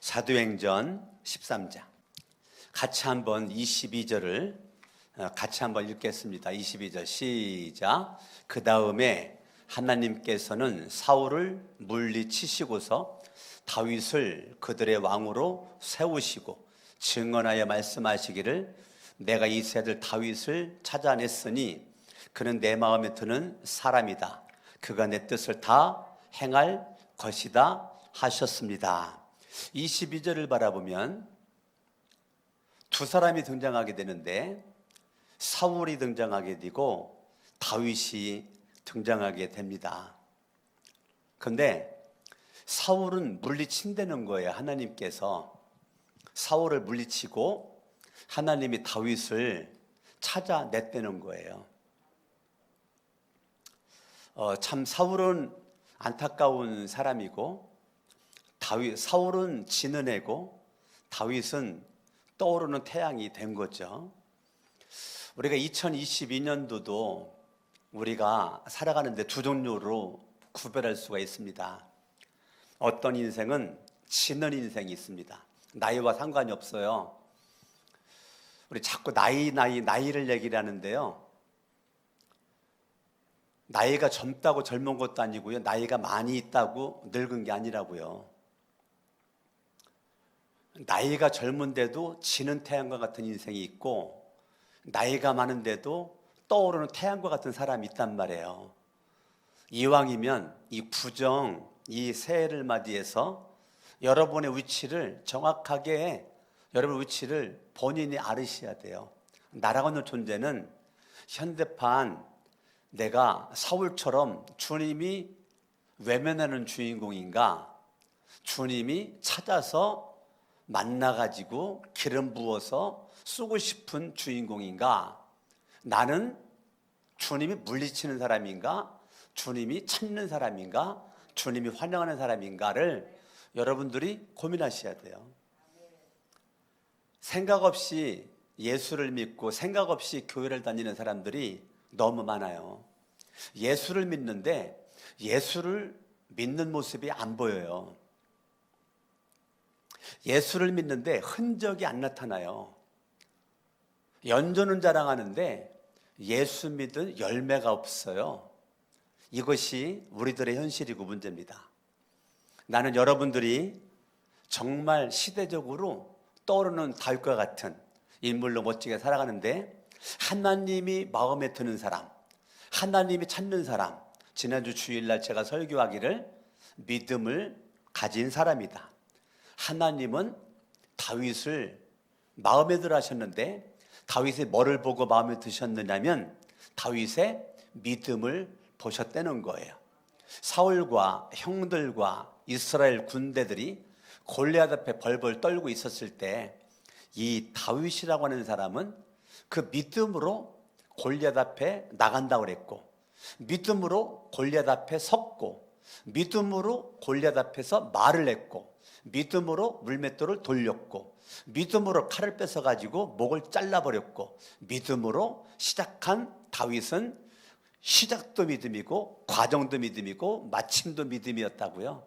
사도행전 13장 같이 한번 22절을 같이 한번 읽겠습니다. 22절 시작. 그 다음에 하나님께서는 사울을 물리치시고서 다윗을 그들의 왕으로 세우시고 증언하여 말씀하시기를 내가 이 새들 다윗을 찾아냈으니 그는 내 마음에 드는 사람이다. 그가 내 뜻을 다 행할 것이다 하셨습니다. 22절을 바라보면 두 사람이 등장하게 되는데 사울이 등장하게 되고 다윗이 등장하게 됩니다. 그런데 사울은 물리친다는 거예요. 하나님께서 사울을 물리치고 하나님이 다윗을 찾아냈다는 거예요. 참 사울은 안타까운 사람이고 사울은 지는 애고 다윗은 떠오르는 태양이 된 거죠. 우리가 2022년도도 우리가 살아가는데 두 종류로 구별할 수가 있습니다. 어떤 인생은 지는 인생이 있습니다. 나이와 상관이 없어요. 우리 자꾸 나이를 얘기를 하는데요. 나이가 젊다고 젊은 것도 아니고요. 나이가 많이 있다고 늙은 게 아니라고요. 나이가 젊은데도 지는 태양과 같은 인생이 있고 나이가 많은데도 떠오르는 태양과 같은 사람이 있단 말이에요. 이왕이면 이 부정, 이 새해를 맞이해서 여러분의 위치를 정확하게 여러분의 위치를 본인이 알으셔야 돼요. 나라고 하는 존재는 현대판 내가 사울처럼 주님이 외면하는 주인공인가? 주님이 찾아서 만나가지고 기름 부어서 쓰고 싶은 주인공인가? 나는 주님이 물리치는 사람인가? 주님이 찾는 사람인가? 주님이 환영하는 사람인가를 여러분들이 고민하셔야 돼요. 생각 없이 예수를 믿고 생각 없이 교회를 다니는 사람들이 너무 많아요. 예수를 믿는데 예수를 믿는 모습이 안 보여요. 예수를 믿는데 흔적이 안 나타나요. 연조는 자랑하는데 예수 믿은 열매가 없어요. 이것이 우리들의 현실이고 문제입니다. 나는 여러분들이 정말 시대적으로 떠오르는 다윗과 같은 인물로 멋지게 살아가는데 하나님이 마음에 드는 사람, 하나님이 찾는 사람, 지난주 주일날 제가 설교하기를 믿음을 가진 사람이다. 하나님은 다윗을 마음에 들어 하셨는데 다윗이 뭐를 보고 마음에 드셨느냐면 다윗의 믿음을 보셨다는 거예요. 사울과 형들과 이스라엘 군대들이 골리앗 앞에 벌벌 떨고 있었을 때 이 다윗이라고 하는 사람은 그 믿음으로 골리앗 앞에 나간다고 그랬고 믿음으로 골리앗 앞에 섰고 믿음으로 골리앗 앞에서 말을 했고 믿음으로 물맷돌을 돌렸고 믿음으로 칼을 뺏어가지고 목을 잘라버렸고 믿음으로 시작한 다윗은 시작도 믿음이고 과정도 믿음이고 마침도 믿음이었다고요.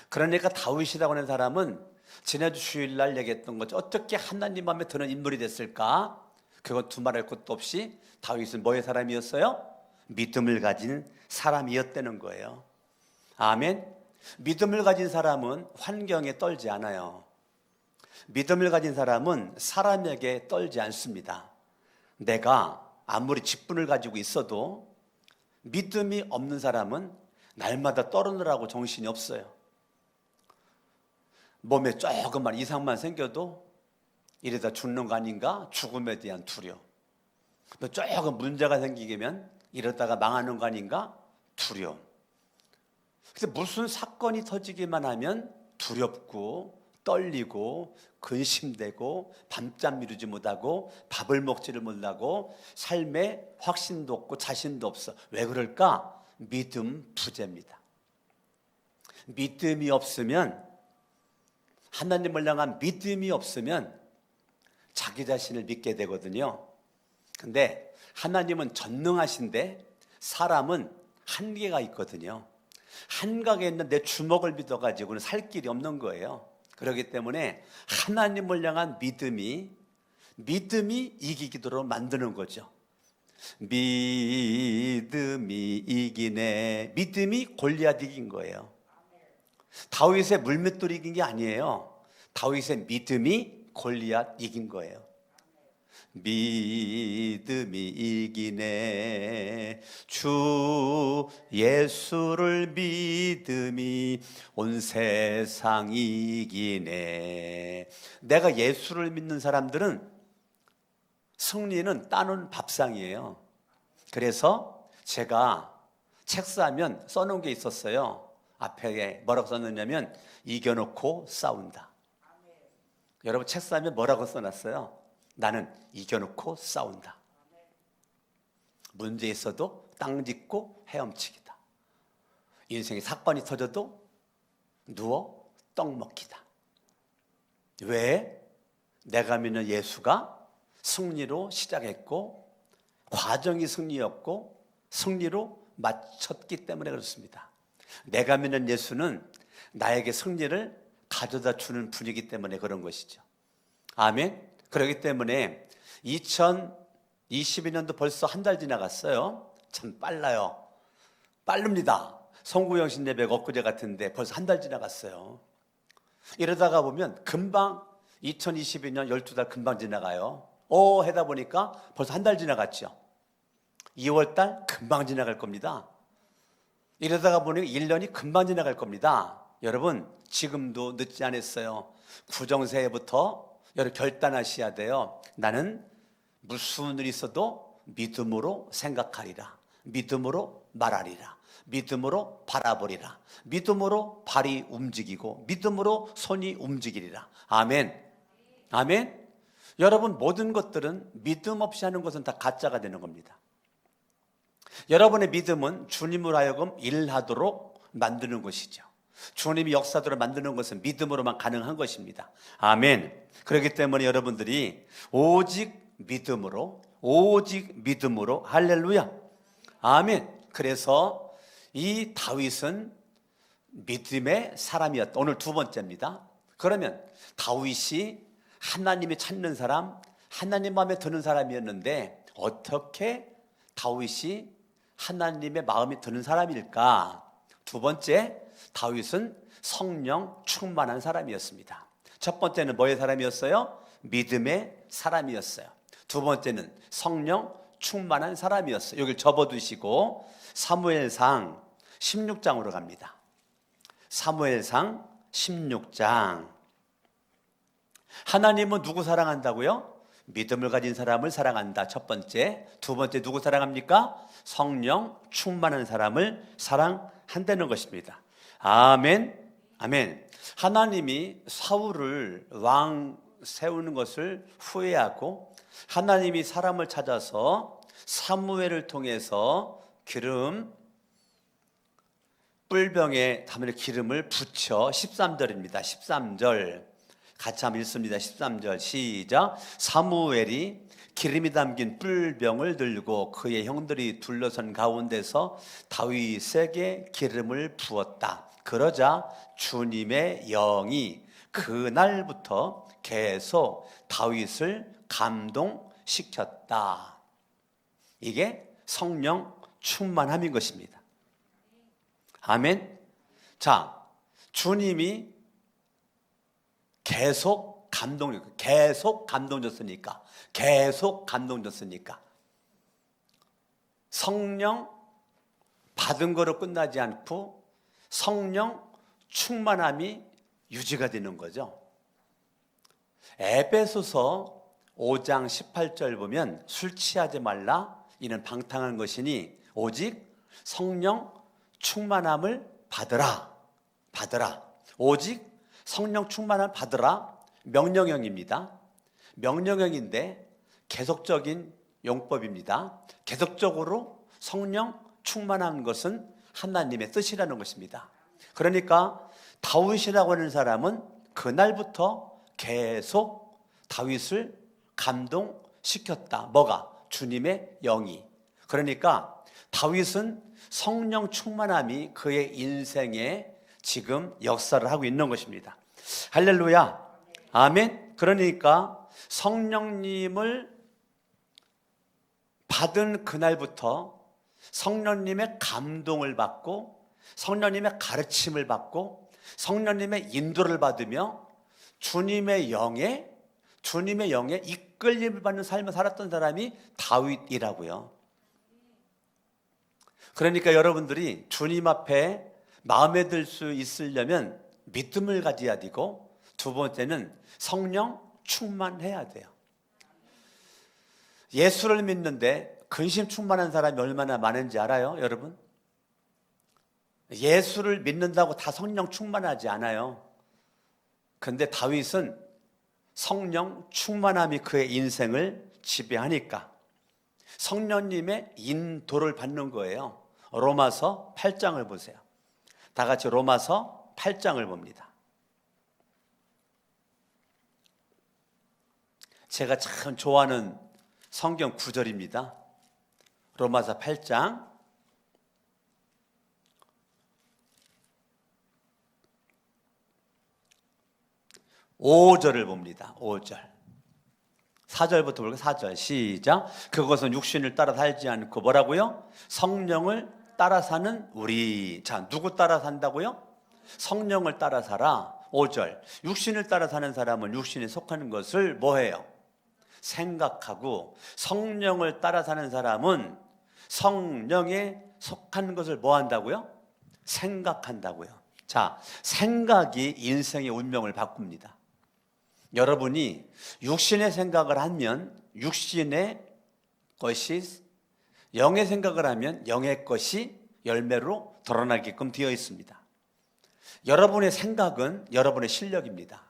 그러니까 다윗이라고 하는 사람은 지난주 주일날 얘기했던 거죠. 어떻게 하나님 마음에 드는 인물이 됐을까? 그건 두말할 것도 없이 다윗은 뭐의 사람이었어요? 믿음을 가진 사람이었다는 거예요. 아멘. 믿음을 가진 사람은 환경에 떨지 않아요. 믿음을 가진 사람은 사람에게 떨지 않습니다. 내가 아무리 직분을 가지고 있어도 믿음이 없는 사람은 날마다 떨어느라고 정신이 없어요. 몸에 조금만 이상만 생겨도 이러다 죽는 거 아닌가? 죽음에 대한 두려움. 또 조금 문제가 생기면 이러다가 망하는 거 아닌가? 두려움. 근데 무슨 사건이 터지기만 하면 두렵고 떨리고 근심되고 밤잠 미루지 못하고 밥을 먹지를 못하고 삶에 확신도 없고 자신도 없어. 왜 그럴까? 믿음 부재입니다. 믿음이 없으면 하나님을 향한 믿음이 없으면 자기 자신을 믿게 되거든요. 근데 하나님은 전능하신데 사람은 한계가 있거든요. 한강에 있는 내 주먹을 믿어가지고는 살 길이 없는 거예요. 그렇기 때문에 하나님을 향한 믿음이 이기도록 만드는 거죠. 믿음이 이기네. 믿음이 골리앗 이긴 거예요. 다윗의 물맷돌이 이긴 게 아니에요. 다윗의 믿음이 골리앗 이긴 거예요. 믿음이 이기네. 주 예수를 믿음이 온 세상 이기네. 내가 예수를 믿는 사람들은 승리는 따놓은 밥상이에요. 그래서 제가 책 사면 써놓은 게 있었어요. 앞에 뭐라고 써놨냐면 이겨놓고 싸운다. 여러분 책 사면 뭐라고 써놨어요? 나는 이겨놓고 싸운다. 문제 있어도 땅 짚고 헤엄치기다. 인생에 사건이 터져도 누워 떡 먹기다. 왜? 내가 믿는 예수가 승리로 시작했고 과정이 승리였고 승리로 마쳤기 때문에 그렇습니다. 내가 믿는 예수는 나에게 승리를 가져다 주는 분이기 때문에 그런 것이죠. 아멘. 그렇기 때문에 2022년도 벌써 한 달 지나갔어요. 참 빨라요. 빠릅니다. 성구영신 예배가 엊그제 같은데 벌써 한 달 지나갔어요. 이러다가 보면 금방 2022년 12달 금방 지나가요. 하다 보니까 벌써 한 달 지나갔죠. 2월달 금방 지나갈 겁니다. 이러다가 보니 1년이 금방 지나갈 겁니다. 여러분 지금도 늦지 않았어요. 구정새해부터 여러분 결단하셔야 돼요. 나는 무슨 일이 있어도 믿음으로 생각하리라. 믿음으로 말하리라. 믿음으로 바라보리라. 믿음으로 발이 움직이고 믿음으로 손이 움직이리라. 아멘. 아멘. 여러분 모든 것들은 믿음 없이 하는 것은 다 가짜가 되는 겁니다. 여러분의 믿음은 주님으로 하여금 일하도록 만드는 것이죠. 주님이 역사도록 만드는 것은 믿음으로만 가능한 것입니다. 아멘. 그렇기 때문에 여러분들이 오직 믿음으로 할렐루야. 아멘. 그래서 이 다윗은 믿음의 사람이었다. 오늘 두 번째입니다. 그러면 다윗이 하나님이 찾는 사람, 하나님 마음에 드는 사람이었는데 어떻게 다윗이 하나님의 마음에 드는 사람일까? 두 번째, 다윗은 성령 충만한 사람이었습니다. 첫 번째는 뭐의 사람이었어요? 믿음의 사람이었어요. 두 번째는 성령 충만한 사람이었어요. 여기를 접어두시고 사무엘상 16장으로 갑니다. 사무엘상 16장. 하나님은 누구 사랑한다고요? 믿음을 가진 사람을 사랑한다. 첫 번째. 두 번째 누구 사랑합니까? 성령 충만한 사람을 사랑한다는 것입니다. 아멘. 아멘. 하나님이 사울을 왕 세우는 것을 후회하고 하나님이 사람을 찾아서 사무엘을 통해서 뿔병에 담을 기름을 붙여 13절입니다. 13절 같이 한번 읽습니다. 13절 시작. 사무엘이 기름이 담긴 뿔병을 들고 그의 형들이 둘러선 가운데서 다윗에게 기름을 부었다. 그러자 주님의 영이 그날부터 계속 다윗을 감동시켰다. 이게 성령 충만함인 것입니다. 아멘. 자, 주님이 계속 감동 줬으니까 성령 받은 거로 끝나지 않고 성령 충만함이 유지가 되는 거죠. 에베소서 5장 18절 보면 술 취하지 말라 이는 방탕한 것이니 오직 성령 충만함을 받으라. 오직 성령 충만함을 받으라. 명령형입니다. 명령형인데 계속적인 용법입니다. 계속적으로 성령 충만한 것은 하나님의 뜻이라는 것입니다. 그러니까 다윗이라고 하는 사람은 그날부터 계속 다윗을 감동시켰다. 뭐가? 주님의 영이. 그러니까 다윗은 성령 충만함이 그의 인생에 지금 역사를 하고 있는 것입니다. 할렐루야. 아멘. 그러니까 성령님을 받은 그날부터 성령님의 감동을 받고 성령님의 가르침을 받고 성령님의 인도를 받으며 주님의 영에 이끌림을 받는 삶을 살았던 사람이 다윗이라고요. 그러니까 여러분들이 주님 앞에 마음에 들 수 있으려면 믿음을 가져야 되고, 두 번째는 성령 충만해야 돼요. 예수를 믿는데 근심 충만한 사람이 얼마나 많은지 알아요, 여러분? 예수를 믿는다고 다 성령 충만하지 않아요. 근데 다윗은 성령 충만함이 그의 인생을 지배하니까 성령님의 인도를 받는 거예요. 로마서 8장을 보세요. 다 같이 로마서 8장을 봅니다. 제가 참 좋아하는 성경 구절입니다. 로마서 8장 5절을 봅니다. 5절. 4절부터 볼까요? 4절 시작. 그것은 육신을 따라 살지 않고 뭐라고요? 성령을 따라 사는 우리. 자, 누구 따라 산다고요? 성령을 따라 살아. 5절. 육신을 따라 사는 사람은 육신에 속하는 것을 뭐해요? 생각하고, 성령을 따라 사는 사람은 성령에 속한 것을 뭐 한다고요? 생각한다고요. 자, 생각이 인생의 운명을 바꿉니다. 여러분이 육신의 생각을 하면 육신의 것이, 영의 생각을 하면 영의 것이 열매로 드러나게끔 되어 있습니다. 여러분의 생각은 여러분의 실력입니다.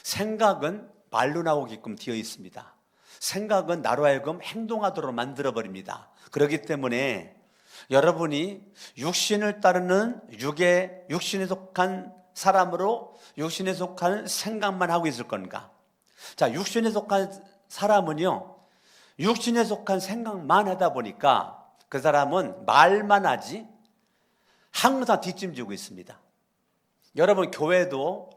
생각은 말로 나오게끔 되어 있습니다. 생각은 나로 하여금 행동하도록 만들어버립니다. 그렇기 때문에 여러분이 육신을 따르는 육신에 속한 사람으로 육신에 속한 생각만 하고 있을 건가? 자, 육신에 속한 사람은요, 육신에 속한 생각만 하다 보니까 그 사람은 말만 하지 항상 뒷짐지고 있습니다. 여러분, 교회도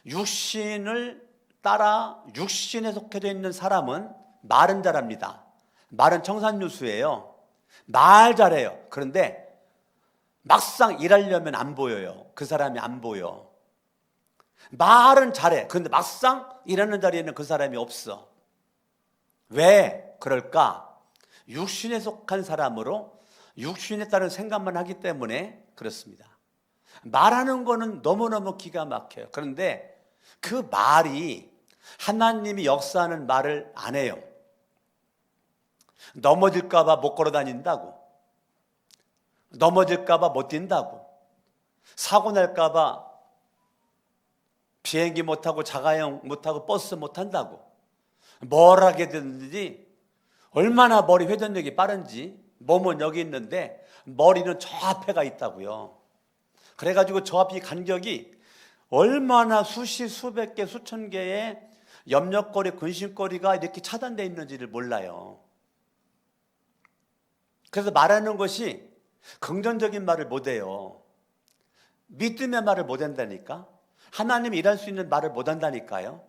육신을 따라 육신에 속해져 있는 사람은 말은 잘합니다. 말은 청산유수예요. 말 잘해요. 그런데 막상 일하려면 안 보여요. 그 사람이 안 보여. 말은 잘해. 그런데 막상 일하는 자리에는 그 사람이 없어. 왜 그럴까? 육신에 속한 사람으로 육신에 따른 생각만 하기 때문에 그렇습니다. 말하는 거는 너무너무 기가 막혀요. 그런데 그 말이 하나님이 역사하는 말을 안 해요. 넘어질까 봐 못 걸어 다닌다고, 넘어질까 봐 못 뛴다고, 사고 날까 봐 비행기 못 타고 자가용 못 타고 버스 못 탄다고, 뭘 하게 됐는지, 얼마나 머리 회전력이 빠른지, 몸은 여기 있는데 머리는 저 앞에가 있다고요. 그래가지고 저 앞이 간격이 얼마나 수백 개, 수천 개의 염려거리, 근심거리가 이렇게 차단되어 있는지를 몰라요. 그래서 말하는 것이 긍정적인 말을 못해요. 믿음의 말을 못한다니까. 하나님이 일할 수 있는 말을 못한다니까요.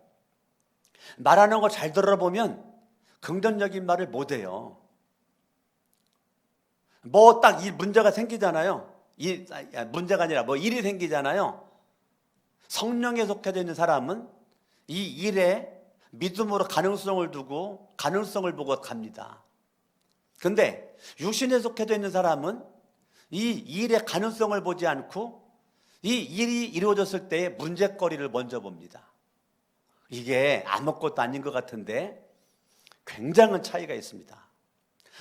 말하는 거 잘 들어보면 긍정적인 말을 못해요. 뭐 딱 이 문제가 생기잖아요. 문제가 아니라 뭐 일이 생기잖아요. 성령에 속해져 있는 사람은 이 일에 믿음으로 가능성을 두고 가능성을 보고 갑니다. 그런데 육신에 속해져 있는 사람은 이 일의 가능성을 보지 않고 이 일이 이루어졌을 때의 문제거리를 먼저 봅니다. 이게 아무것도 아닌 것 같은데 굉장한 차이가 있습니다.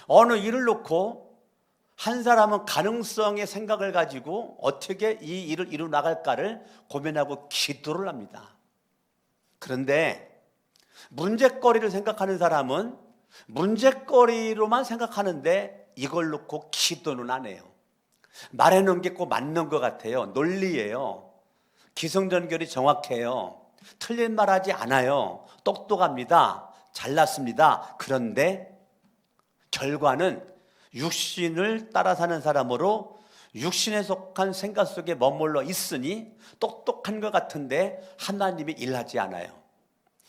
어느 일을 놓고 한 사람은 가능성의 생각을 가지고 어떻게 이 일을 이루 나갈까를 고민하고 기도를 합니다. 그런데 문제거리를 생각하는 사람은 문제거리로만 생각하는데 이걸 놓고 기도는 안 해요. 말해놓은 게 꼭 맞는 것 같아요. 논리예요. 기승전결이 정확해요. 틀린 말 하지 않아요. 똑똑합니다. 잘났습니다. 그런데 결과는 육신을 따라 사는 사람으로 육신에 속한 생각 속에 머물러 있으니 똑똑한 것 같은데 하나님이 일하지 않아요.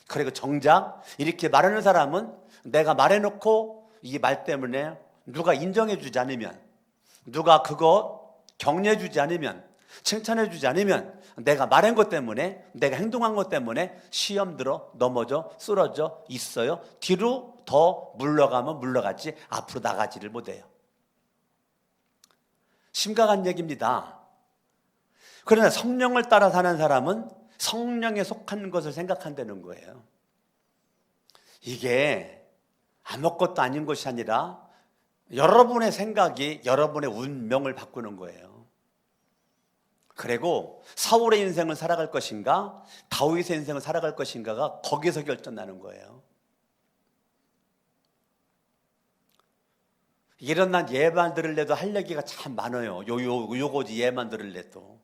그리고 정작 이렇게 말하는 사람은 내가 말해놓고 이 말 때문에 누가 인정해주지 않으면, 누가 그거 격려해주지 않으면, 칭찬해주지 않으면 내가 말한 것 때문에, 내가 행동한 것 때문에 시험 들어 넘어져 쓰러져 있어요. 뒤로 더 물러가면 물러가지 앞으로 나가지를 못해요. 심각한 얘기입니다. 그러나 성령을 따라 사는 사람은 성령에 속한 것을 생각한다는 거예요. 이게 아무것도 아닌 것이 아니라 여러분의 생각이 여러분의 운명을 바꾸는 거예요. 그리고 사울의 인생을 살아갈 것인가, 다윗의 인생을 살아갈 것인가가 거기서 결정나는 거예요. 이런 난 예만 들을래도 할 얘기가 참 많아요. 요거지 예만 들을래도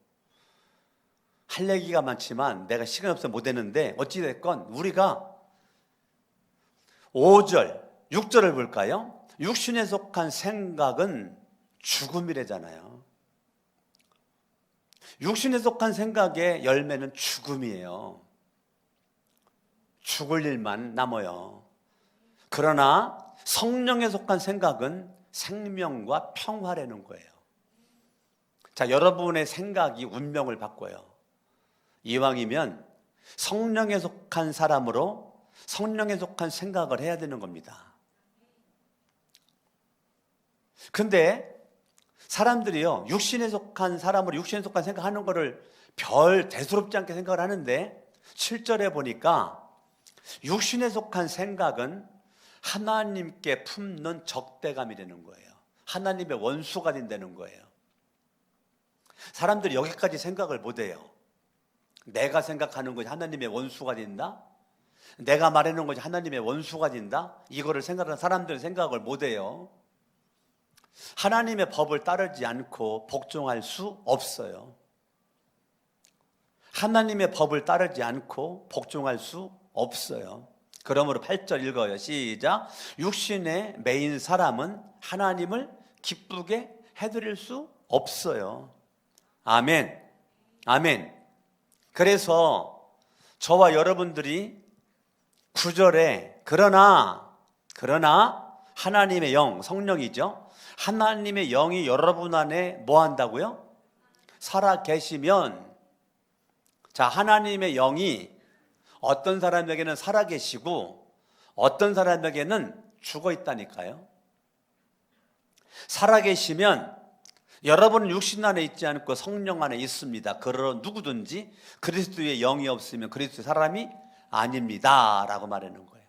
할 얘기가 많지만 내가 시간이 없어서 못 했는데, 어찌됐건 우리가 5절, 6절을 볼까요? 육신에 속한 생각은 죽음이래잖아요. 육신에 속한 생각의 열매는 죽음이에요. 죽을 일만 남아요. 그러나 성령에 속한 생각은 생명과 평화라는 거예요. 자, 여러분의 생각이 운명을 바꿔요. 이왕이면 성령에 속한 사람으로 성령에 속한 생각을 해야 되는 겁니다. 근데 사람들이요, 육신에 속한 사람으로 육신에 속한 생각하는 거를 별 대수롭지 않게 생각을 하는데 7절에 보니까 육신에 속한 생각은 하나님께 품는 적대감이라는 거예요. 하나님의 원수가 된다는 거예요. 사람들이 여기까지 생각을 못해요. 내가 생각하는 것이 하나님의 원수가 된다? 내가 말하는 것이 하나님의 원수가 된다? 이거를 생각하는 사람들은 생각을 못해요. 하나님의 법을 따르지 않고 복종할 수 없어요. 하나님의 법을 따르지 않고 복종할 수 없어요. 그러므로 8절 읽어요. 시작. 육신의 매인 사람은 하나님을 기쁘게 해드릴 수 없어요. 아멘. 아멘. 그래서 저와 여러분들이 9절에 그러나 하나님의 영, 성령이죠. 하나님의 영이 여러분 안에 뭐 한다고요? 살아 계시면, 자, 하나님의 영이 어떤 사람에게는 살아 계시고 어떤 사람에게는 죽어 있다니까요. 살아 계시면 여러분은 육신 안에 있지 않고 성령 안에 있습니다. 그러나 누구든지 그리스도의 영이 없으면 그리스도의 사람이 아닙니다 라고 말하는 거예요.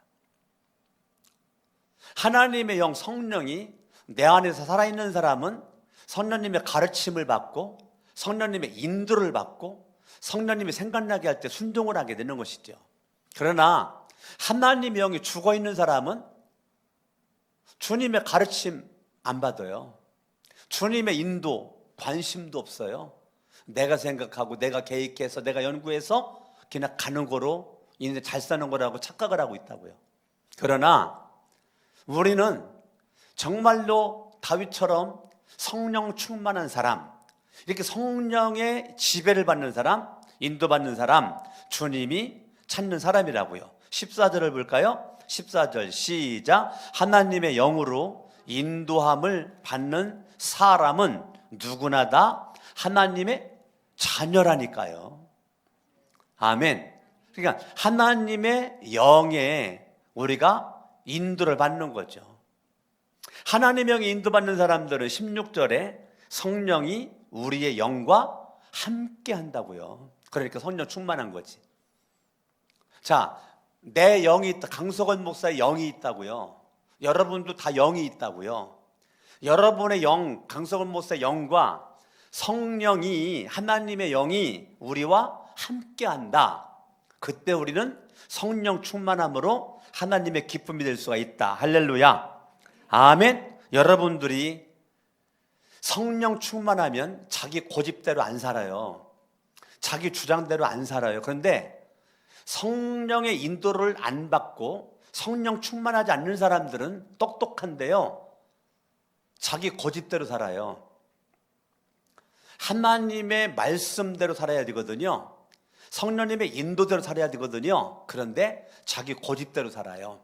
하나님의 영, 성령이 내 안에서 살아있는 사람은 성령님의 가르침을 받고 성령님의 인도를 받고 성령님이 생각나게 할 때 순종을 하게 되는 것이죠. 그러나 하나님의 영이 죽어있는 사람은 주님의 가르침 안 받아요. 주님의 인도, 관심도 없어요. 내가 생각하고 내가 계획해서 내가 연구해서 그냥 가는 거로 인생 잘 사는 거라고 착각을 하고 있다고요. 그러나 우리는 정말로 다윗처럼 성령 충만한 사람, 이렇게 성령의 지배를 받는 사람, 인도받는 사람, 주님이 찾는 사람이라고요. 14절을 볼까요? 14절 시작. 하나님의 영으로 인도함을 받는 사람은 누구나 다 하나님의 자녀라니까요. 아멘. 그러니까 하나님의 영에 우리가 인도를 받는 거죠. 하나님의 영에 인도받는 사람들은 16절에 성령이 우리의 영과 함께 한다고요. 그러니까 성령 충만한 거지. 자, 내 영이 있다. 강석원 목사의 영이 있다고요. 여러분도 다 영이 있다고요. 여러분의 영, 강석원 목사의 영과 성령이, 하나님의 영이 우리와 함께 한다. 그때 우리는 성령 충만함으로 하나님의 기쁨이 될 수가 있다. 할렐루야. 아멘. 여러분들이 성령 충만하면 자기 고집대로 안 살아요. 자기 주장대로 안 살아요. 그런데 성령의 인도를 안 받고 성령 충만하지 않는 사람들은 똑똑한데요, 자기 고집대로 살아요. 하나님의 말씀대로 살아야 되거든요. 성령님의 인도대로 살아야 되거든요. 그런데 자기 고집대로 살아요.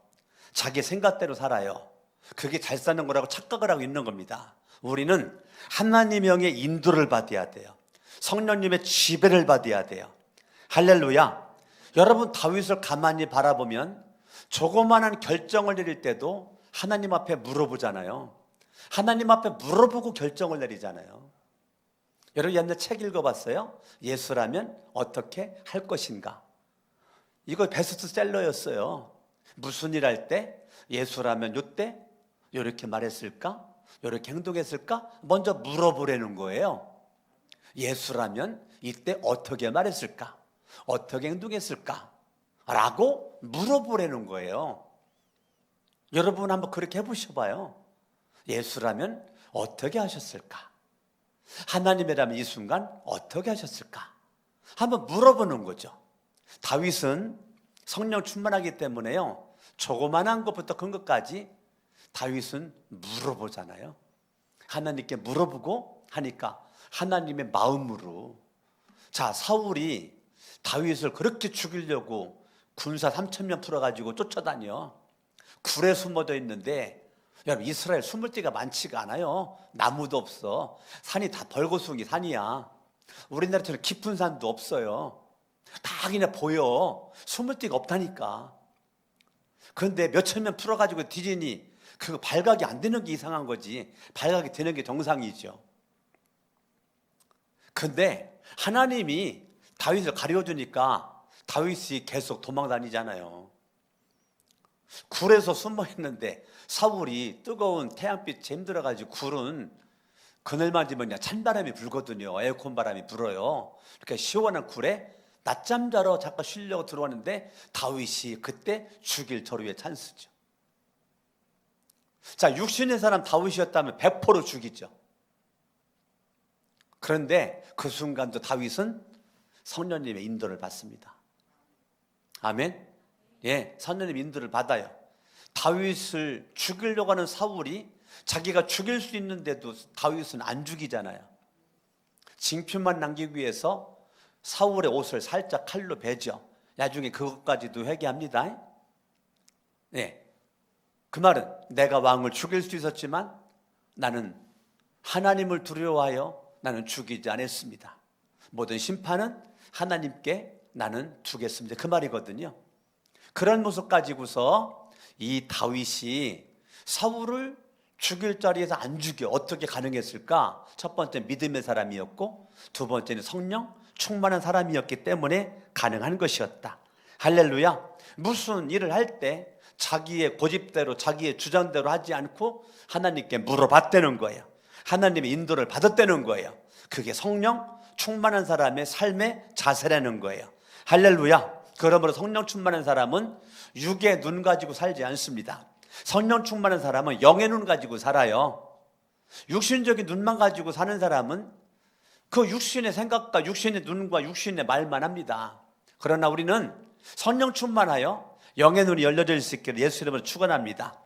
자기 생각대로 살아요. 그게 잘 사는 거라고 착각을 하고 있는 겁니다. 우리는 하나님의 인도를 받아야 돼요. 성령님의 지배를 받아야 돼요. 할렐루야. 여러분, 다윗을 가만히 바라보면 조그마한 결정을 내릴 때도 하나님 앞에 물어보잖아요. 하나님 앞에 물어보고 결정을 내리잖아요. 여러분, 옛날 책 읽어봤어요? 예수라면 어떻게 할 것인가? 이거 베스트셀러였어요. 무슨 일 할 때 예수라면 요때 이렇게 말했을까? 이렇게 행동했을까? 먼저 물어보라는 거예요. 예수라면 이때 어떻게 말했을까? 어떻게 행동했을까? 라고 물어보라는 거예요. 여러분 한번 그렇게 해보셔봐요. 예수라면 어떻게 하셨을까? 하나님이라면 이 순간 어떻게 하셨을까? 한번 물어보는 거죠. 다윗은 성령 충만하기 때문에요, 조그만한 것부터 큰 것까지 다윗은 물어보잖아요. 하나님께 물어보고 하니까 하나님의 마음으로. 자, 사울이 다윗을 그렇게 죽이려고 군사 3,000명 풀어가지고 쫓아다녀. 굴에 숨어져 있는데, 여러분, 이스라엘 숨을 데가 많지가 않아요. 나무도 없어. 산이 다 벌거숭이 산이야. 우리나라처럼 깊은 산도 없어요. 다 그냥 보여. 숨을 데가 없다니까. 그런데 몇천 명 풀어가지고 뒤지니 그 발각이 안 되는 게 이상한 거지, 발각이 되는 게 정상이죠. 그런데 하나님이 다윗을 가려주니까 다윗이 계속 도망 다니잖아요. 굴에서 숨어 있는데 사울이 뜨거운 태양빛에 힘들어가지고, 굴은 그늘만 지면 그냥 찬바람이 불거든요. 에어컨 바람이 불어요. 그러니까 시원한 굴에 낮잠 자러 잠깐 쉬려고 들어왔는데 다윗이 그때 죽일 저루의 찬스죠. 자, 육신의 사람 다윗이었다면 100% 죽이죠. 그런데 그 순간도 다윗은 성령님의 인도를 받습니다. 아멘. 예, 성령님의 인도를 받아요. 다윗을 죽이려고 하는 사울이 자기가 죽일 수 있는데도 다윗은 안 죽이잖아요. 징표만 남기기 위해서 사울의 옷을 살짝 칼로 베죠. 나중에 그것까지도 회개합니다. 네. 그 말은 내가 왕을 죽일 수 있었지만 나는 하나님을 두려워하여 나는 죽이지 않았습니다. 모든 심판은 하나님께 나는 두겠습니다. 그 말이거든요. 그런 모습 가지고서 이 다윗이 사울을 죽일 자리에서 안 죽여 어떻게 가능했을까? 첫 번째 믿음의 사람이었고, 두 번째는 성령 충만한 사람이었기 때문에 가능한 것이었다. 할렐루야. 무슨 일을 할 때 자기의 고집대로 자기의 주장대로 하지 않고 하나님께 물어봤다는 거예요. 하나님의 인도를 받았다는 거예요. 그게 성령 충만한 사람의 삶의 자세라는 거예요. 할렐루야. 그러므로 성령 충만한 사람은 육의 눈 가지고 살지 않습니다. 성령 충만한 사람은 영의 눈 가지고 살아요. 육신적인 눈만 가지고 사는 사람은 그 육신의 생각과 육신의 눈과 육신의 말만 합니다. 그러나 우리는 성령 충만하여 영의 눈이 열려질 수 있기를 예수 이름으로 축원합니다.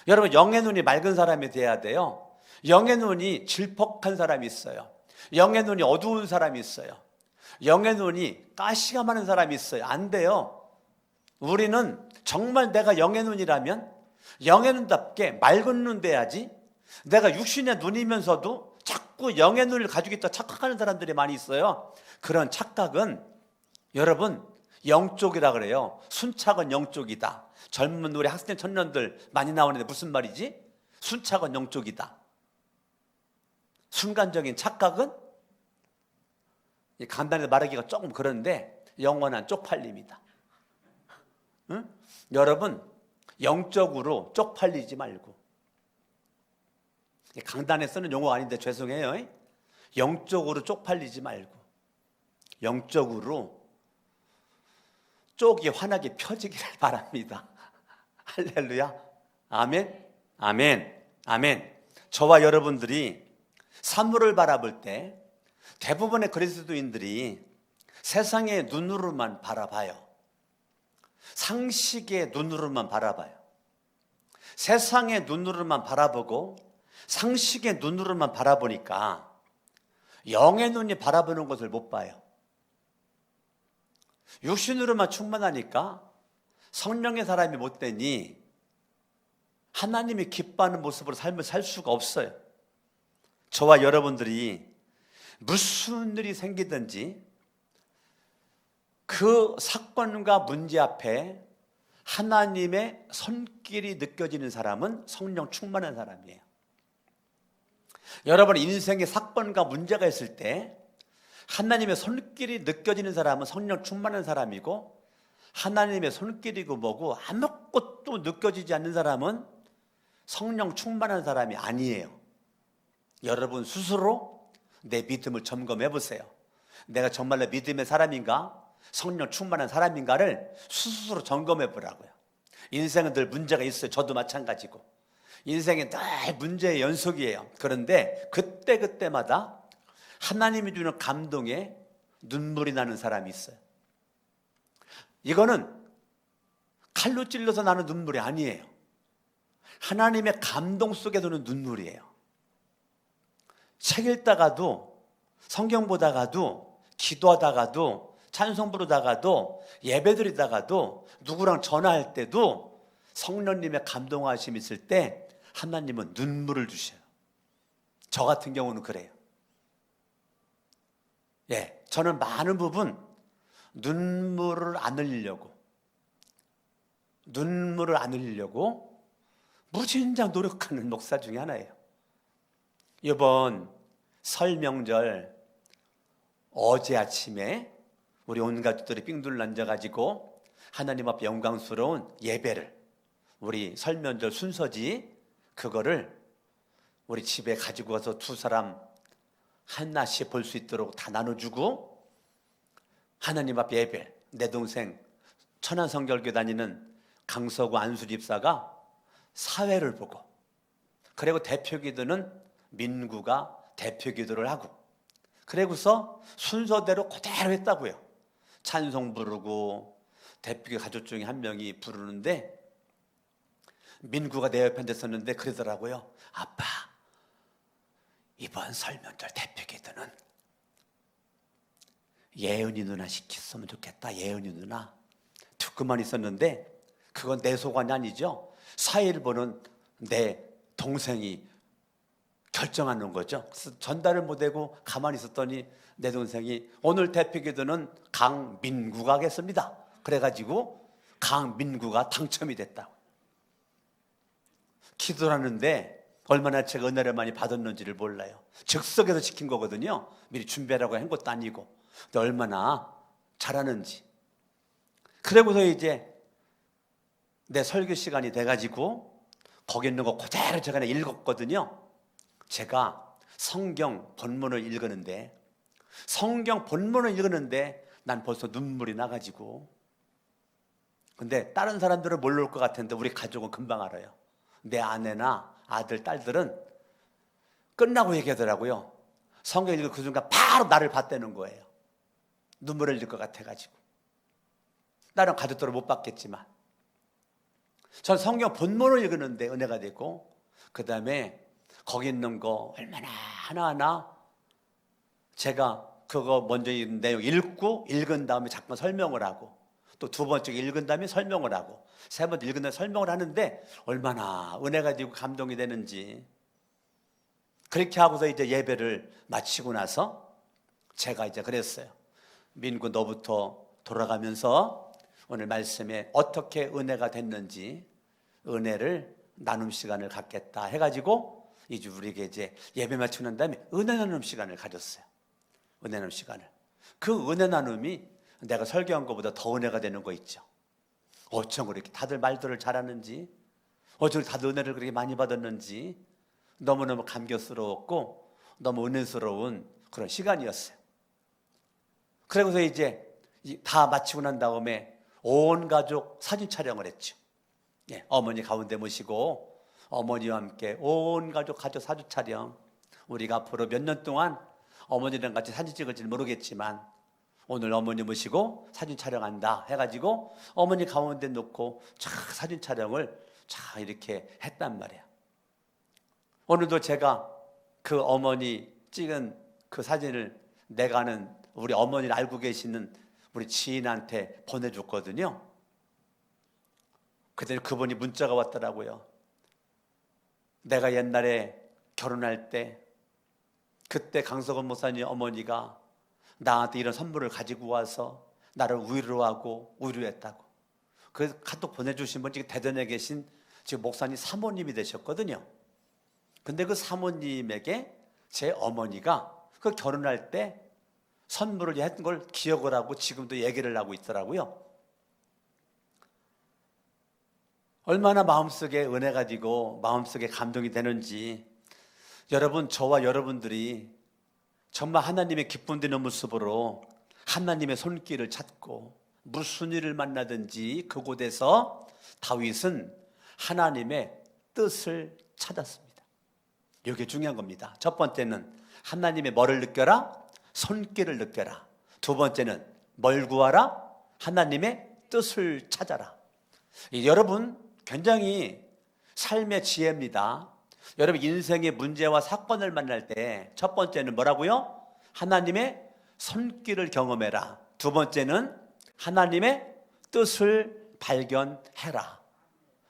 여러분, 영의 눈이 맑은 사람이 돼야 돼요. 영의 눈이 질퍽한 사람이 있어요. 영의 눈이 어두운 사람이 있어요. 영의 눈이 가시가 많은 사람이 있어요. 안 돼요. 우리는 정말 내가 영의 눈이라면 영의 눈답게 맑은 눈 돼야지. 내가 육신의 눈이면서도 자꾸 영의 눈을 가지고 있다 착각하는 사람들이 많이 있어요. 그런 착각은 여러분 영쪽이라 그래요. 순착은 영쪽이다. 젊은 우리 학생 청년들 많이 나오는데 무슨 말이지? 순착은 영쪽이다. 순간적인 착각은 간단히 말하기가 조금 그런데 영원한 쪽팔림이다. 응? 여러분 영적으로 쪽팔리지 말고, 강단에 쓰는 용어 아닌데 죄송해요. 영적으로 쪽팔리지 말고 영적으로 쪽이 환하게 펴지기를 바랍니다. 할렐루야. 아멘. 아멘. 아멘. 저와 여러분들이 사물을 바라볼 때 대부분의 그리스도인들이 세상의 눈으로만 바라봐요. 상식의 눈으로만 바라봐요. 세상의 눈으로만 바라보고 상식의 눈으로만 바라보니까 영의 눈이 바라보는 것을 못 봐요. 육신으로만 충만하니까 성령의 사람이 못 되니 하나님이 기뻐하는 모습으로 삶을 살 수가 없어요. 저와 여러분들이 무슨 일이 생기든지 그 사건과 문제 앞에 하나님의 손길이 느껴지는 사람은 성령 충만한 사람이에요. 여러분 인생에 사건과 문제가 있을 때 하나님의 손길이 느껴지는 사람은 성령 충만한 사람이고, 하나님의 손길이고 뭐고 아무것도 느껴지지 않는 사람은 성령 충만한 사람이 아니에요. 여러분 스스로 내 믿음을 점검해 보세요. 내가 정말로 믿음의 사람인가, 성령 충만한 사람인가를 스스로 점검해 보라고요. 인생은 늘 문제가 있어요. 저도 마찬가지고 인생은 늘 문제의 연속이에요. 그런데 그때마다 하나님이 주는 감동에 눈물이 나는 사람이 있어요. 이거는 칼로 찔러서 나는 눈물이 아니에요. 하나님의 감동 속에 도는 눈물이에요. 책 읽다가도, 성경 보다가도, 기도하다가도, 찬송 부르다가도, 예배드리다가도, 누구랑 전화할 때도 성령님의 감동하심이 있을 때 하나님은 눈물을 주셔요. 저 같은 경우는 그래요. 저는 많은 부분 눈물을 안 흘리려고 무진장 노력하는 목사 중에 하나예요. 이번 설 명절 어제 아침에 우리 온 가족들이 삥둘 앉아가지고 하나님 앞에 영광스러운 예배를, 우리 설 명절 순서지 그거를 우리 집에 가지고 가서 두 사람 하나씩 볼 수 있도록 다 나눠주고, 하나님 앞에 예배, 내 동생 천안성결교 다니는 강서구 안수 집사가 사회를 보고, 그리고 대표기도는 민구가 대표기도를 하고, 그리고서 순서대로 그대로 했다고요. 찬송 부르고 대표기도 가족 중에 한 명이 부르는데 민구가 내 옆에 앉았었는데 그러더라고요. 아빠, 이번 설명절 대표기도는 예은이 누나 시켰으면 좋겠다. 예은이 누나. 듣고만 있었는데 그건 내 소관이 아니죠. 사회를 보는 내 동생이 결정하는 거죠. 그래서 전달을 못하고 가만히 있었더니 내 동생이 오늘 대표기도는 강민구가 하겠습니다. 그래가지고 강민구가 당첨이 됐다고. 기도를 하는데 얼마나 제가 은혜를 많이 받았는지를 몰라요. 즉석에서 시킨 거거든요. 미리 준비하라고 한 것도 아니고. 근데 얼마나 잘하는지. 그러고서 이제 내 설교 시간이 돼가지고 거기 있는 거 그대로 제가 읽었거든요. 제가 성경 본문을 읽었는데 난 벌써 눈물이 나가지고, 근데 다른 사람들은 모를 것 같은데 우리 가족은 금방 알아요. 내 아내나 아들, 딸들은 끝나고 얘기하더라고요. 성경 읽은 그 순간 바로 나를 봤다는 거예요. 눈물을 흘릴 것 같아가지고. 다른 가족들은 못 봤겠지만 전 성경 본문을 읽었는데 은혜가 되고, 그 다음에 거기 있는 거 얼마나 하나하나 제가 그거 먼저 읽은 내용 읽은 다음에 잠깐 설명을 하고, 또 두 번째 읽은 다음에 설명을 하고, 세 번째 읽은 다음에 설명을 하는데 얼마나 은혜가 되고 감동이 되는지. 그렇게 하고서 이제 예배를 마치고 나서 제가 이제 그랬어요. 민구, 너부터 돌아가면서 오늘 말씀에 어떻게 은혜가 됐는지 은혜를 나눔 시간을 갖겠다 해가지고 이제 우리에게 이제 예배 마치고 난 다음에 은혜 나눔 시간을 가졌어요. 은혜 나눔 시간을. 그 은혜 나눔이 내가 설교한 것보다 더 은혜가 되는 거 있죠. 어쩜 그렇게 다들 말들을 잘하는지, 어쩜 다들 은혜를 그렇게 많이 받았는지 너무너무 감격스러웠고 너무 은혜스러운 그런 시간이었어요. 그러고서 이제 다 마치고 난 다음에 온 가족 사진 촬영을 했죠. 어머니 가운데 모시고 어머니와 함께 온 가족 사진 촬영. 우리가 앞으로 몇 년 동안 어머니랑 같이 사진 찍을지는 모르겠지만 오늘 어머니 모시고 사진 촬영한다 해가지고 어머니 가운데 놓고 쫙 사진 촬영을 쫙 이렇게 했단 말이야. 오늘도 제가 그 어머니 찍은 그 사진을 내가 아는 우리 어머니를 알고 계시는 우리 지인한테 보내줬거든요. 그때 그분이 문자가 왔더라고요. 내가 옛날에 결혼할 때 그때 강석원 목사님 어머니가 나한테 이런 선물을 가지고 와서 나를 위로하고 위로했다고. 그래서 카톡 보내주신 분 지금 대전에 계신 지금 목사님 사모님이 되셨거든요. 근데 그 사모님에게 제 어머니가 그 결혼할 때 선물을 했던 걸 기억을 하고 지금도 얘기를 하고 있더라고요. 얼마나 마음속에 은혜가 지고 마음속에 감동이 되는지, 여러분, 저와 여러분들이 정말 하나님의 기쁨 되는 모습으로 하나님의 손길을 찾고 무슨 일을 만나든지 그곳에서 다윗은 하나님의 뜻을 찾았습니다. 이게 중요한 겁니다. 첫 번째는 하나님의 뭐를 느껴라? 손길을 느껴라. 두 번째는 뭘 구하라? 하나님의 뜻을 찾아라. 여러분, 굉장히 삶의 지혜입니다. 여러분, 인생의 문제와 사건을 만날 때 첫 번째는 뭐라고요? 하나님의 손길을 경험해라. 두 번째는 하나님의 뜻을 발견해라.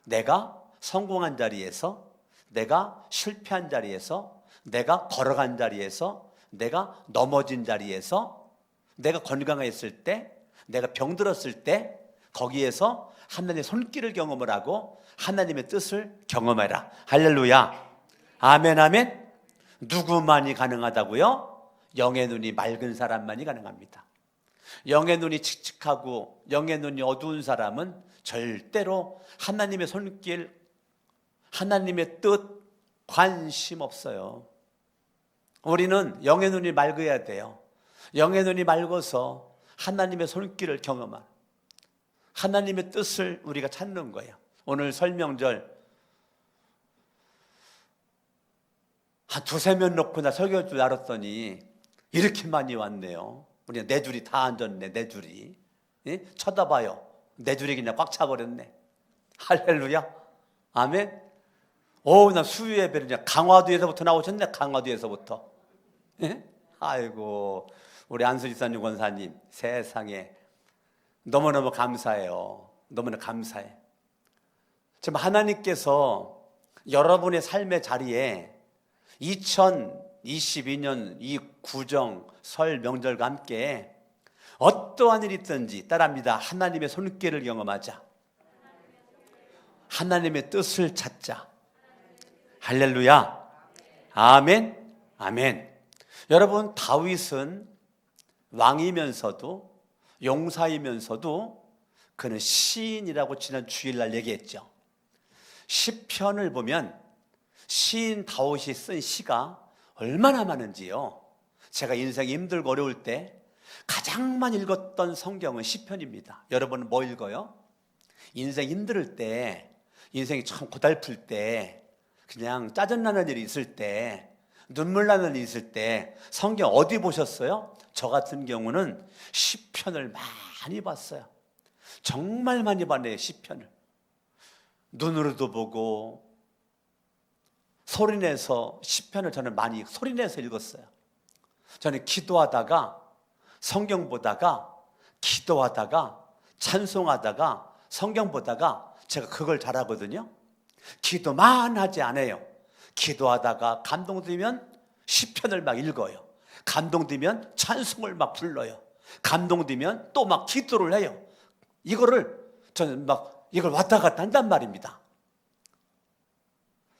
내가 성공한 자리에서, 내가 실패한 자리에서, 내가 걸어간 자리에서, 내가 넘어진 자리에서, 내가 건강했을 때, 내가 병들었을 때 거기에서 하나님의 손길을 경험을 하고 하나님의 뜻을 경험해라. 할렐루야. 아멘, 아멘. 누구만이 가능하다고요? 영의 눈이 맑은 사람만이 가능합니다. 영의 눈이 칙칙하고 영의 눈이 어두운 사람은 절대로 하나님의 손길, 하나님의 뜻 관심 없어요. 우리는 영의 눈이 맑아야 돼요. 영의 눈이 맑아서 하나님의 손길을 경험한, 하나님의 뜻을 우리가 찾는 거예요. 오늘 설명절 한 두세 명 놓고 나 설교할 줄 알았더니 이렇게 많이 왔네요. 우리 네 줄이 다 앉았네. 네 줄이. 예? 쳐다봐요. 네 줄이 그냥 꽉 차버렸네. 할렐루야. 아멘. 나 수요 예배를 그냥 강화도에서부터 나오셨네. 강화도에서부터. 예? 아이고, 우리 안수지사님 권사님, 세상에 너무너무 감사해요. 너무나 감사해. 지금 하나님께서 여러분의 삶의 자리에 2022년 이 구정, 설, 명절과 함께 어떠한 일이 있든지 따라합니다. 하나님의 손길을 경험하자. 하나님의 뜻을 찾자. 할렐루야. 아멘. 아멘. 여러분, 다윗은 왕이면서도 용사이면서도 그는 시인이라고 지난 주일날 얘기했죠. 시편을 보면 시인 다윗이 쓴 시가 얼마나 많은지요. 제가 인생이 힘들고 어려울 때 가장 많이 읽었던 성경은 시편입니다. 여러분은 뭐 읽어요? 인생 힘들 때, 인생이 참 고달플 때, 그냥 짜증나는 일이 있을 때, 눈물 나는 일이 있을 때 성경 어디 보셨어요? 저 같은 경우는 시편을 많이 봤어요. 정말 많이 봤네요. 시편을 눈으로도 보고 소리내서 시편을 저는 많이 소리내서 읽었어요. 저는 기도하다가 성경 보다가 기도하다가 찬송하다가 성경 보다가 제가 그걸 잘하거든요. 기도만 하지 않아요. 기도하다가 감동되면 시편을 막 읽어요. 감동되면 찬송을 막 불러요. 감동되면 또 막 기도를 해요. 이거를 저는 막 이걸 왔다 갔다 한단 말입니다.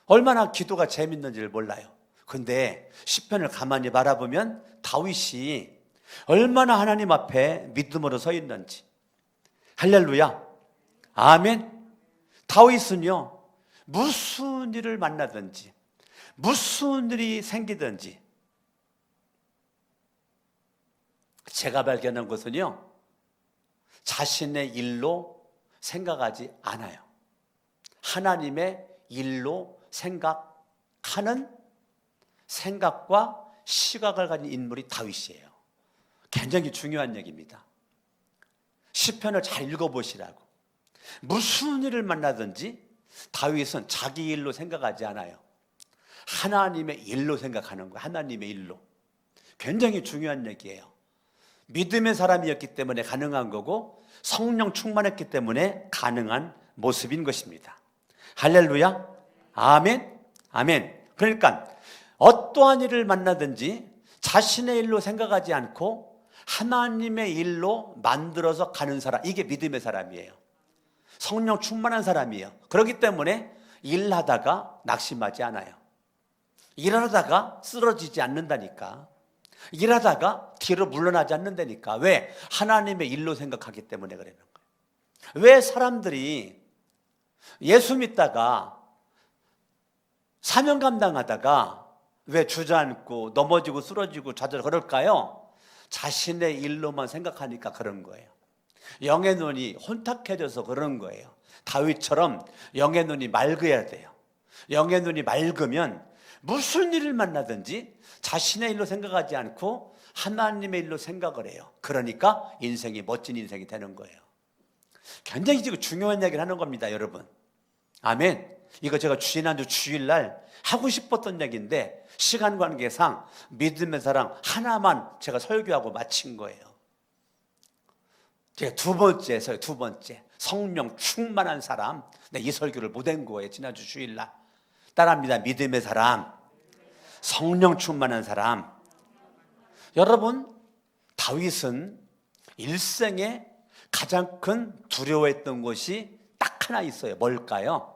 얼마나 기도가 재밌는지를 몰라요. 근데 시편을 가만히 바라보면 다윗이 얼마나 하나님 앞에 믿음으로 서 있는지. 할렐루야. 아멘. 다윗은요, 무슨 일을 만나든지 무슨 일이 생기든지 제가 발견한 것은요, 자신의 일로 생각하지 않아요. 하나님의 일로 생각하는 생각과 시각을 가진 인물이 다윗이에요. 굉장히 중요한 얘기입니다. 시편을 잘 읽어보시라고. 무슨 일을 만나든지 다윗은 자기 일로 생각하지 않아요. 하나님의 일로 생각하는 거예요. 하나님의 일로. 굉장히 중요한 얘기예요. 믿음의 사람이었기 때문에 가능한 거고 성령 충만했기 때문에 가능한 모습인 것입니다. 할렐루야. 아멘. 아멘. 그러니까 어떠한 일을 만나든지 자신의 일로 생각하지 않고 하나님의 일로 만들어서 가는 사람, 이게 믿음의 사람이에요. 성령 충만한 사람이에요. 그렇기 때문에 일하다가 낙심하지 않아요. 일하다가 쓰러지지 않는다니까. 일하다가 뒤로 물러나지 않는다니까. 왜? 하나님의 일로 생각하기 때문에 그러는 거예요. 왜 사람들이 예수 믿다가 사명 감당하다가 왜 주저앉고 넘어지고 쓰러지고 좌절 그럴까요? 자신의 일로만 생각하니까 그런 거예요. 영의 눈이 혼탁해져서 그런 거예요. 다윗처럼 영의 눈이 맑아야 돼요. 영의 눈이 맑으면 무슨 일을 만나든지 자신의 일로 생각하지 않고 하나님의 일로 생각을 해요. 그러니까 인생이 멋진 인생이 되는 거예요. 굉장히 지금 중요한 이야기를 하는 겁니다, 여러분. 아멘. 이거 제가 지난주 주일날 하고 싶었던 얘기인데 시간 관계상 믿음의 사랑 하나만 제가 설교하고 마친 거예요. 제가 두 번째 성령 충만한 사람, 이 설교를 못한 거예요. 지난주 주일날. 따라합니다. 믿음의 사람, 성령 충만한 사람. 여러분, 다윗은 일생에 가장 큰 두려워했던 것이 딱 하나 있어요. 뭘까요?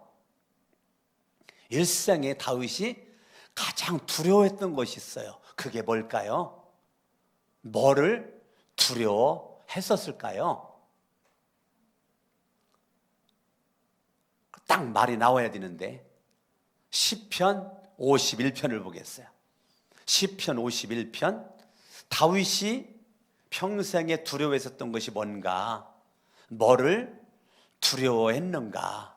일생에 다윗이 가장 두려워했던 것이 있어요. 그게 뭘까요? 뭐를 두려워했었을까요? 딱 말이 나와야 되는데 시편 51편을 보겠어요. 시편 51편. 다윗이 평생에 두려워했었던 것이 뭔가, 뭐를 두려워했는가.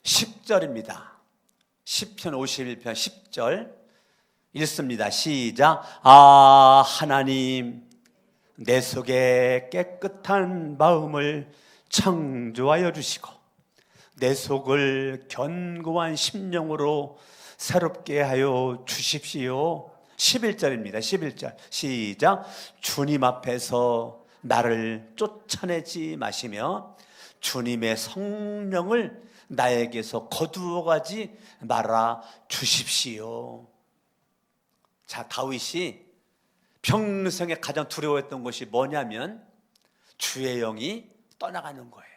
10절입니다. 시편 51편 10절 읽습니다. 시작. 아, 하나님, 내 속에 깨끗한 마음을 창조하여 주시고 내 속을 견고한 심령으로 새롭게 하여 주십시오. 11절입니다. 11절 시작. 주님 앞에서 나를 쫓아내지 마시며 주님의 성령을 나에게서 거두어가지 말아 주십시오. 자, 다윗이 평생에 가장 두려워했던 것이 뭐냐면 주의 영이 떠나가는 거예요.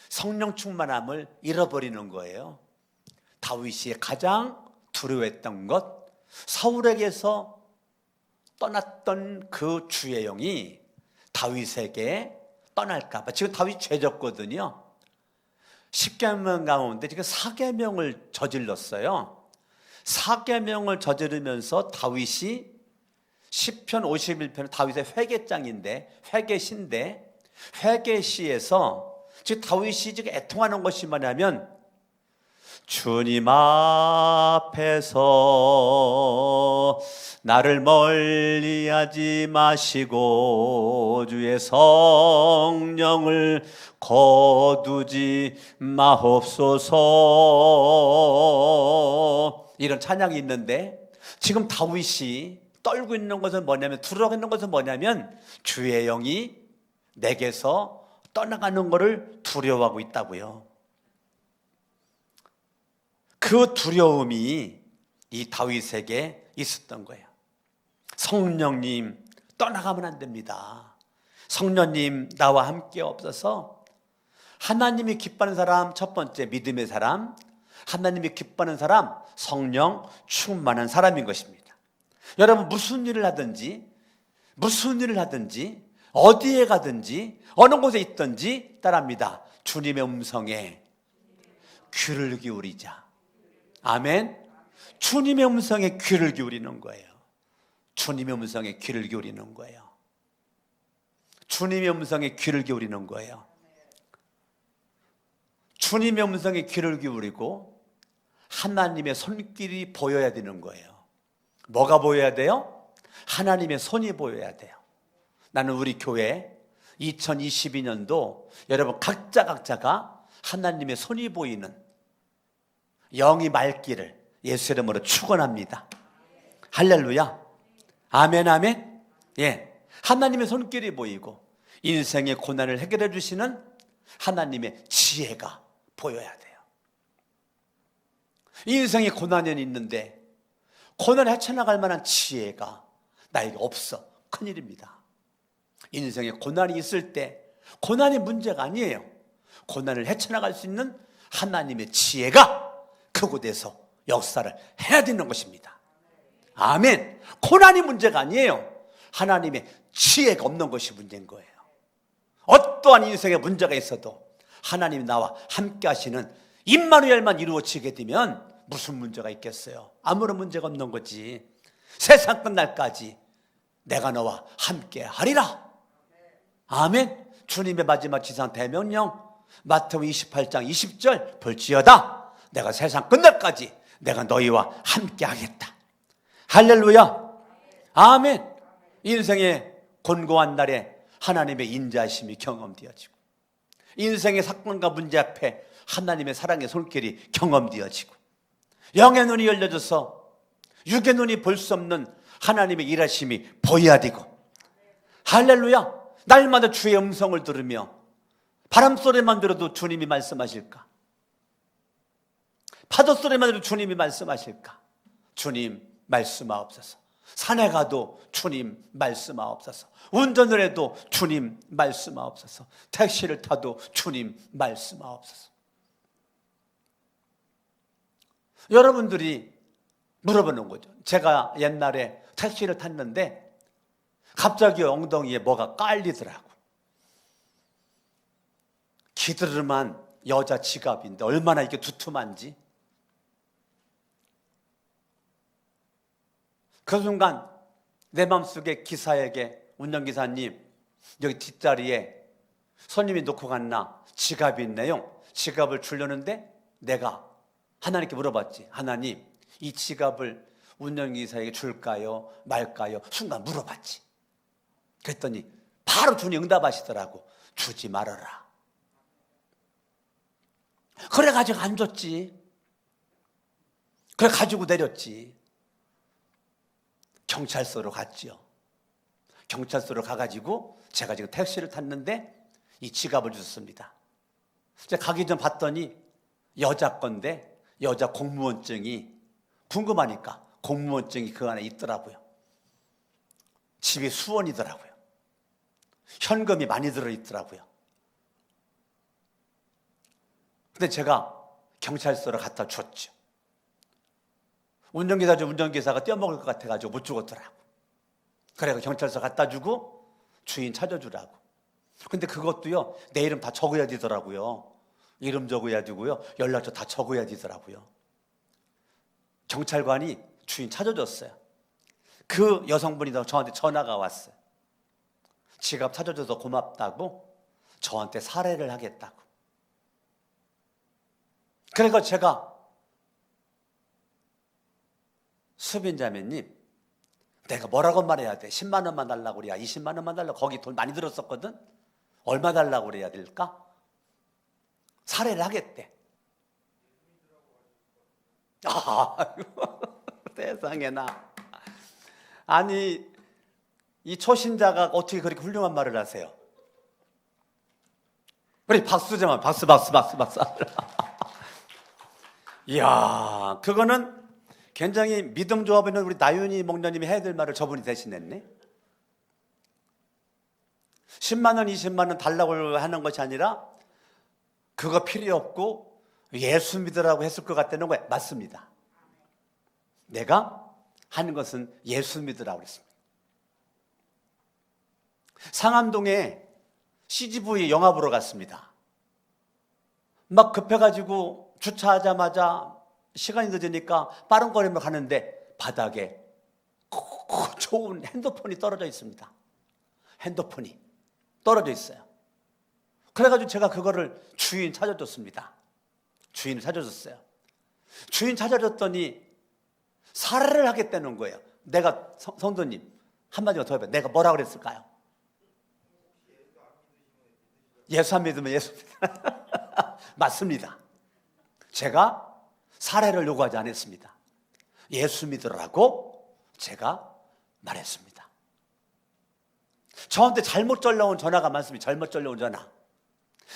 성령 충만함을 잃어버리는 거예요. 다윗이 가장 두려워했던 것, 사울에게서 떠났던 그 주의 영이 다윗에게 떠날까 봐. 지금 다윗 죄졌거든요. 10계명 가운데 지금 4계명을 저질렀어요. 4계명을 저지르면서 다윗이 시편 51편은 다윗의 회개장인데, 회개시인데, 회개시에서 지금 다윗이 지금 애통하는 것이 뭐냐면 주님 앞에서 나를 멀리하지 마시고 주의 성령을 거두지 마옵소서. 이런 찬양이 있는데 지금 다윗이 떨고 있는 것은 뭐냐면, 두려워 있는 것은 뭐냐면 주의 영이 내게서 떠나가는 것을 두려워하고 있다고요. 그 두려움이 이 다윗에게 있었던 거예요. 성령님 떠나가면 안 됩니다. 성령님 나와 함께 없어서. 하나님이 기뻐하는 사람, 첫 번째 믿음의 사람, 하나님이 기뻐하는 사람, 성령 충만한 사람인 것입니다. 여러분, 무슨 일을 하든지 어디에 가든지 어느 곳에 있든지 따라합니다. 주님의 음성에 귀를 기울이자. 아멘. 주님의 음성에 귀를 기울이는 거예요. 주님의 음성에 귀를 기울이는 거예요. 주님의 음성에 귀를 기울이는 거예요. 주님의 음성에 귀를 기울이고 하나님의 손길이 보여야 되는 거예요. 뭐가 보여야 돼요? 하나님의 손이 보여야 돼요. 나는 우리 교회 2022년도 여러분 각자가 하나님의 손이 보이는 영이 맑기를 예수 이름으로 축원합니다. 할렐루야. 아멘, 아멘. 예, 하나님의 손길이 보이고 인생의 고난을 해결해 주시는 하나님의 지혜가 보여야 돼요. 인생에 고난이 있는데 고난을 헤쳐나갈 만한 지혜가 나에게 없어. 큰일입니다. 인생에 고난이 있을 때 고난이 문제가 아니에요. 고난을 헤쳐나갈 수 있는 하나님의 지혜가 그곳에서 역사를 해야 되는 것입니다. 아멘. 고난이 문제가 아니에요. 하나님의 지혜가 없는 것이 문제인 거예요. 어떠한 인생에 문제가 있어도 하나님이 나와 함께 하시는 임마누엘만 이루어지게 되면 무슨 문제가 있겠어요? 아무런 문제가 없는 거지. 세상 끝날까지 내가 너와 함께 하리라. 아멘. 주님의 마지막 지상 대명령 마태복음 28장 20절 볼지어다 내가 세상 끝날까지 내가 너희와 함께 하겠다. 할렐루야. 아멘. 인생의 곤고한 날에 하나님의 인자하심이 경험되어지고 인생의 사건과 문제 앞에 하나님의 사랑의 손길이 경험되어지고 영의 눈이 열려져서 육의 눈이 볼 수 없는 하나님의 일하심이 보여야 되고 할렐루야. 날마다 주의 음성을 들으며 바람 소리만 들어도 주님이 말씀하실까? 파도 소리만 들어도 주님이 말씀하실까? 주님 말씀하옵소서. 산에 가도 주님 말씀하옵소서. 운전을 해도 주님 말씀하옵소서. 택시를 타도 주님 말씀하옵소서. 여러분들이 물어보는 거죠. 제가 옛날에 택시를 탔는데 갑자기 엉덩이에 뭐가 깔리더라고. 기드름한 여자 지갑인데 얼마나 이게 두툼한지. 그 순간 내 마음속에 기사에게 운전기사님 여기 뒷자리에 손님이 놓고 갔나 지갑이 있네요. 지갑을 주려는데 내가 하나님께 물어봤지. 하나님 이 지갑을 운전기사에게 줄까요 말까요? 순간 물어봤지. 그랬더니 바로 주님 응답하시더라고. 주지 말아라. 그래 가지고 안 줬지. 그래 가지고 내렸지. 경찰서로 갔지요. 경찰서로 가가지고 제가 지금 택시를 탔는데 이 지갑을 주셨습니다. 제가 가기 전 봤더니 여자 건데 여자 공무원증이 궁금하니까 공무원증이 그 안에 있더라고요. 집이 수원이더라고요. 현금이 많이 들어있더라고요. 근데 제가 경찰서로 갖다 줬죠. 운전기사가 떼어먹을 것 같아가지고 못 주겠더라고. 그래서 경찰서 갖다 주고 주인 찾아주라고. 근데 그것도요 내 이름 다 적어야 되더라고요. 이름 적어야 되고요 연락처 다 적어야 되더라고요. 경찰관이 주인 찾아줬어요. 그 여성분이 저한테 전화가 왔어요. 지갑 찾아줘서 고맙다고 저한테 살해를 하겠다고. 그래서 제가 수빈자매님 내가 뭐라고 말해야 돼? 10만 원만 달라고 그래야 20만 원만 달라고. 거기 돈 많이 들었었거든. 얼마 달라고 그래야 될까? 살해를 하겠대. 세상에나. 아니 이 초신자가 어떻게 그렇게 훌륭한 말을 하세요? 우리 박수 좀 박수. 이야, 그거는 굉장히 믿음 조합에 있는 우리 나윤희 목사님이 해야 될 말을 저분이 대신했네. 10만 원, 20만 원 달라고 하는 것이 아니라 그거 필요 없고 예수 믿으라고 했을 것 같다는 거예요. 맞습니다. 내가 하는 것은 예수 믿으라고 그랬습니다. 상암동에 CGV 영화 보러 갔습니다. 막 급해가지고 주차하자마자 시간이 늦으니까 빠른 거리로 가는데 바닥에 좋은 핸드폰이 떨어져 있습니다. 핸드폰이 떨어져 있어요. 그래가지고 제가 그거를 주인 찾아줬습니다. 주인을 찾아줬어요. 주인 찾아줬더니 살해를 하겠다는 거예요. 내가 성도님 한마디만 더 해봐요. 내가 뭐라 그랬을까요? 예수 안 믿으면 예수 맞습니다. 제가 사례를 요구하지 않았습니다. 예수 믿으라고 제가 말했습니다. 저한테 잘못 걸려온 전화가 많습니다. 잘못 걸려온 전화.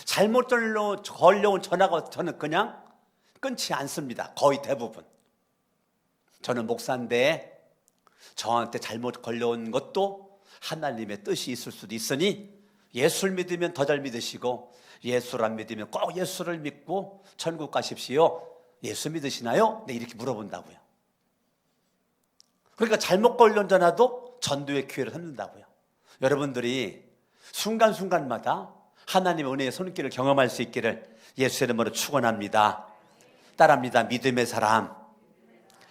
잘못 걸려온 전화가 저는 그냥 끊지 않습니다. 거의 대부분. 저는 목사인데 저한테 잘못 걸려온 것도 하나님의 뜻이 있을 수도 있으니 예수를 믿으면 더 잘 믿으시고 예수를 안 믿으면 꼭 예수를 믿고 천국 가십시오. 예수 믿으시나요? 네, 이렇게 물어본다고요. 그러니까 잘못 걸려온 전화도 전도의 기회를 삼는다고요. 여러분들이 순간순간마다 하나님의 은혜의 손길을 경험할 수 있기를 예수의 이름으로 축원합니다. 따라합니다. 믿음의 사람,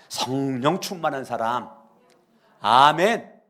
성령 충만한 사람. 아멘.